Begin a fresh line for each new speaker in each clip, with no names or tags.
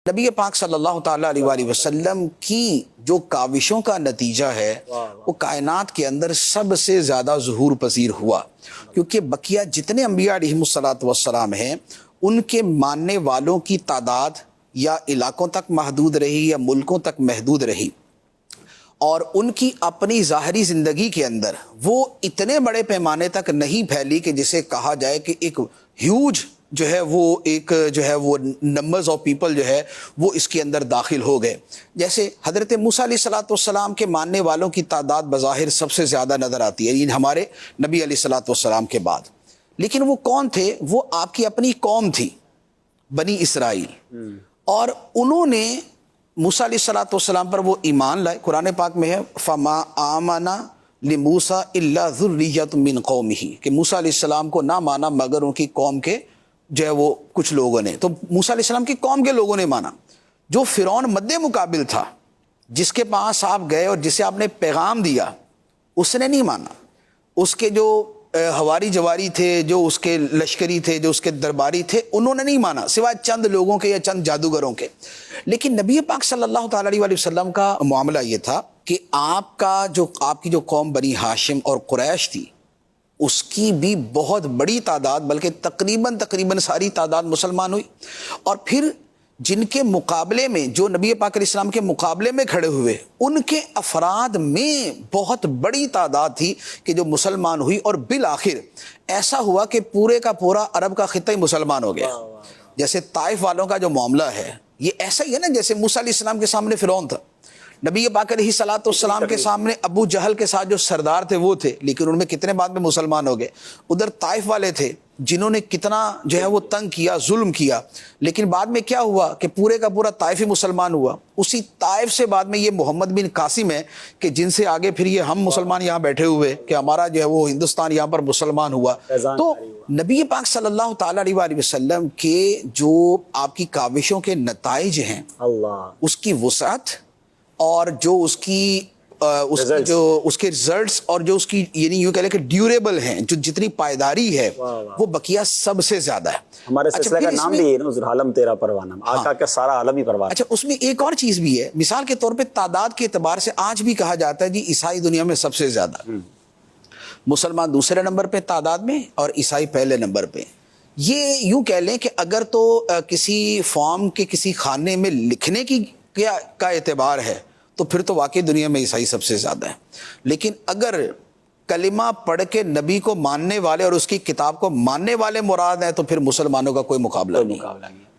نبی پاک صلی اللہ تعالیٰ علیہ وآلہ وسلم کی جو کاوشوں کا نتیجہ ہے وہ کائنات کے اندر سب سے زیادہ ظہور پذیر ہوا، کیونکہ بقیہ جتنے انبیاء علیہم السلام ہیں ان کے ماننے والوں کی تعداد یا علاقوں تک محدود رہی یا ملکوں تک محدود رہی، اور ان کی اپنی ظاہری زندگی کے اندر وہ اتنے بڑے پیمانے تک نہیں پھیلی کہ جسے کہا جائے کہ ایک ہیوج جو ہے وہ ایک جو ہے وہ نمبرز آف پیپل جو ہے وہ اس کے اندر داخل ہو گئے۔ جیسے حضرت موسیٰ علیہ السلام کے ماننے والوں کی تعداد بظاہر سب سے زیادہ نظر آتی ہے، یعنی ہمارے نبی علیہ السلام کے بعد، لیکن وہ کون تھے؟ وہ آپ کی اپنی قوم تھی، بنی اسرائیل، اور انہوں نے موسیٰ علیہ السلام پر وہ ایمان لائے۔ قرآن پاک میں ہے فَمَا آمَنَ لِمُوسَىٰ إِلَّا ذُرِّيَّةٌ مِّن قَوْمِهِ، کہ موسیٰ علیہ السلام کو نہ مانا مگر ان کی قوم کے جو ہے وہ کچھ لوگوں نے۔ تو موسیٰ علیہ السلام کی قوم کے لوگوں نے مانا۔ جو فرعون مد مقابل تھا، جس کے پاس آپ گئے اور جسے آپ نے پیغام دیا، اس نے نہیں مانا۔ اس کے جو ہواری جواری تھے، جو اس کے لشکری تھے، جو اس کے درباری تھے، انہوں نے نہیں مانا سوائے چند لوگوں کے یا چند جادوگروں کے۔ لیکن نبی پاک صلی اللہ تعالیٰ علیہ وسلم کا معاملہ یہ تھا کہ آپ کی جو قوم بنی ہاشم اور قریش تھی، اس کی بھی بہت بڑی تعداد، بلکہ تقریباً ساری تعداد مسلمان ہوئی، اور پھر جن کے مقابلے میں، جو نبی پاک علیہ السلام کے مقابلے میں کھڑے ہوئے، ان کے افراد میں بہت بڑی تعداد تھی کہ جو مسلمان ہوئی، اور بالآخر ایسا ہوا کہ پورے کا پورا عرب کا خطہ ہی مسلمان ہو گیا۔ جیسے طائف والوں کا جو معاملہ ہے یہ ایسا ہی ہے نا، جیسے موسیٰ علیہ السلام کے سامنے فرعون تھا، نبی پاک علیہ السلام کے سامنے ابو جہل کے ساتھ جو سردار تھے وہ تھے، لیکن ان میں کتنے بعد میں مسلمان ہو گئے۔ ادھر طائف والے تھے جنہوں نے کتنا جو ہے وہ تنگ کیا، ظلم کیا، لیکن بعد میں کیا ہوا کہ پورے کا پورا طائف ہی مسلمان ہوا۔ اسی طائف سے بعد میں یہ محمد بن قاسم ہے کہ جن سے آگے پھر یہ ہم مسلمان یہاں بیٹھے ہوئے کہ ہمارا جو ہے وہ ہندوستان یہاں پر مسلمان ہوا۔ تو نبی پاک صلی اللہ تعالیٰ علیہ وآلہ وسلم کے جو آپ کی کاوشوں کے نتائج ہیں، اس کی وسعت اور جو اس کے ریزلٹس اور جو اس کی یعنی یوں کہہ لیں کہ ڈیوریبل ہیں، جو جتنی پائیداری ہے وہ بقیہ سب سے زیادہ ہے۔
ہمارے سلسلے کا نام بھی ہے نا عالم تیرا پروانہ، آقا کا سارا عالم ہی پروانہ۔
اچھا، اس میں ایک اور چیز بھی ہے، مثال کے طور پہ تعداد کے اعتبار سے آج بھی کہا جاتا ہے جی عیسائی دنیا میں سب سے زیادہ، مسلمان دوسرے نمبر پہ تعداد میں اور عیسائی پہلے نمبر پہ۔ یہ یوں کہہ لیں کہ اگر تو کسی فارم کے کسی خانے میں لکھنے کی کا اعتبار ہے تو پھر تو واقعی دنیا میں عیسائی سب سے زیادہ ہے، لیکن اگر کلمہ پڑھ کے نبی کو ماننے والے اور اس کی کتاب کو ماننے والے مراد ہیں تو پھر مسلمانوں کا کوئی مقابلہ نہیں۔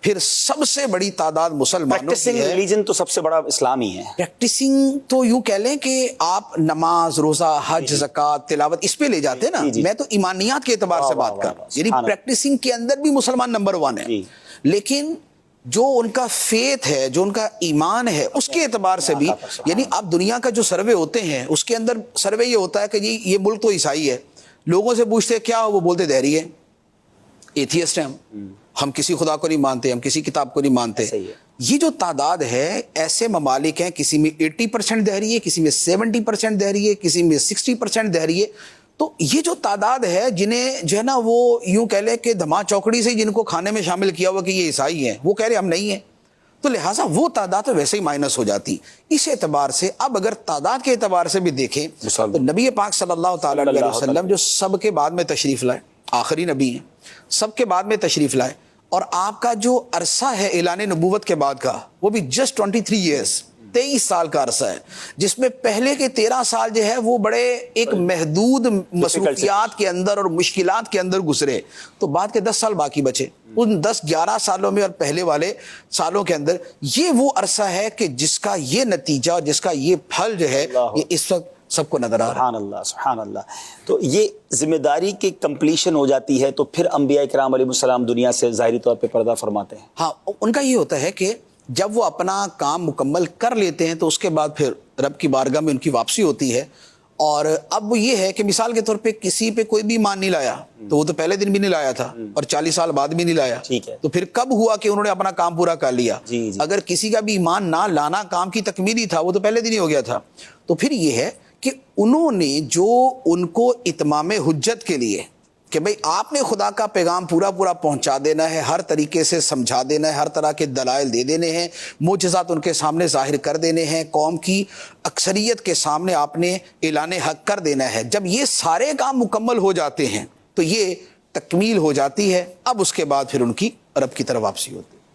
پھر سب سے بڑی تعداد مسلمانوں کی ہے۔
ریلیجن تو سب سے بڑا اسلام ہی ہے۔
پریکٹسنگ تو یوں کہہ لیں کہ آپ نماز، روزہ، حج، زکوٰۃ، تلاوت اس پہ لے جاتے ہیں نا، میں تو ایمانیات کے اعتبار سے بات کر رہا ہوں، یعنی پریکٹسنگ کے اندر بھی مسلمان نمبر 1 ہے، لیکن جو ان کا فیتھ ہے، جو ان کا ایمان ہے، اس کے اعتبار سے بھی، یعنی آپ دنیا کا جو سروے ہوتے ہیں اس کے اندر سروے یہ ہوتا ہے کہ جی یہ ملک تو عیسائی ہے، لوگوں سے پوچھتے کیا وہ بولتے دہری ہے، ایتھیسٹ ہیں، ہم کسی خدا کو نہیں مانتے، ہم کسی کتاب کو نہیں مانتے۔ یہ جو تعداد ہے، ایسے ممالک ہیں کسی میں 80% دہری ہے، کسی میں 70% دہری ہے، کسی میں 60% دہری ہے۔ تو یہ جو تعداد ہے جنہیں جو ہے نا وہ یوں کہہ لیں کہ دھما چوکڑی سے جن کو کھانے میں شامل کیا ہوا کہ یہ عیسائی ہیں، وہ کہہ رہے ہم نہیں ہیں، تو لہٰذا وہ تعداد تو ویسے ہی مائنس ہو جاتی۔ اس اعتبار سے اب اگر تعداد کے اعتبار سے بھی دیکھیں تو نبی پاک صلی اللہ تعالیٰ علیہ وسلم جو سب کے بعد میں تشریف لائے، آخری نبی ہیں، سب کے بعد میں تشریف لائے، اور آپ کا جو عرصہ ہے اعلان نبوت کے بعد کا وہ بھی جسٹ 23 ایئرس، 23 سال کا عرصہ ہے، جس میں پہلے کے 13 سال جو ہے وہ بڑے ایک محدود مصروفیات کے اندر اور مشکلات کے اندر گزرے، تو بعد کے 10 سال باقی بچے۔ ان 10-11 سالوں میں اور پہلے والے سالوں کے اندر یہ وہ عرصہ ہے کہ جس کا یہ نتیجہ اور جس کا یہ پھل جو ہے یہ اس وقت سب کو نظر آ رہا ہے۔
سبحان اللہ، سبحان اللہ۔ تو یہ ذمہ داری کی کمپلیشن ہو جاتی ہے تو پھر انبیاء کرام علیہ السلام دنیا سے ظاہری طور پہ پردہ فرماتے ہیں۔
ہاں، ان کا یہ ہوتا ہے کہ جب وہ اپنا کام مکمل کر لیتے ہیں تو اس کے بعد پھر رب کی بارگاہ میں ان کی واپسی ہوتی ہے، اور اب یہ ہے کہ مثال کے طور پہ کسی پہ کوئی بھی ایمان نہیں لایا تو وہ تو پہلے دن بھی نہیں لایا تھا اور 40 سال بعد بھی نہیں لایا، تو پھر کب ہوا کہ انہوں نے اپنا کام پورا کر لیا؟ اگر کسی کا بھی ایمان نہ لانا کام کی تکمیل ہی تھا وہ تو پہلے دن ہی ہو گیا تھا۔ تو پھر یہ ہے کہ انہوں نے جو ان کو اتمام حجت کے لیے کہ بھئی آپ نے خدا کا پیغام پورا پورا پہنچا دینا ہے، ہر طریقے سے سمجھا دینا ہے، ہر طرح کے دلائل دے دینے ہیں، معجزات ان کے سامنے ظاہر کر دینے ہیں، قوم کی اکثریت کے سامنے آپ نے اعلان حق کر دینا ہے۔ جب یہ سارے کام مکمل ہو جاتے ہیں تو یہ تکمیل ہو جاتی ہے، اب اس کے بعد پھر ان کی رب کی طرف واپسی ہوتی ہے۔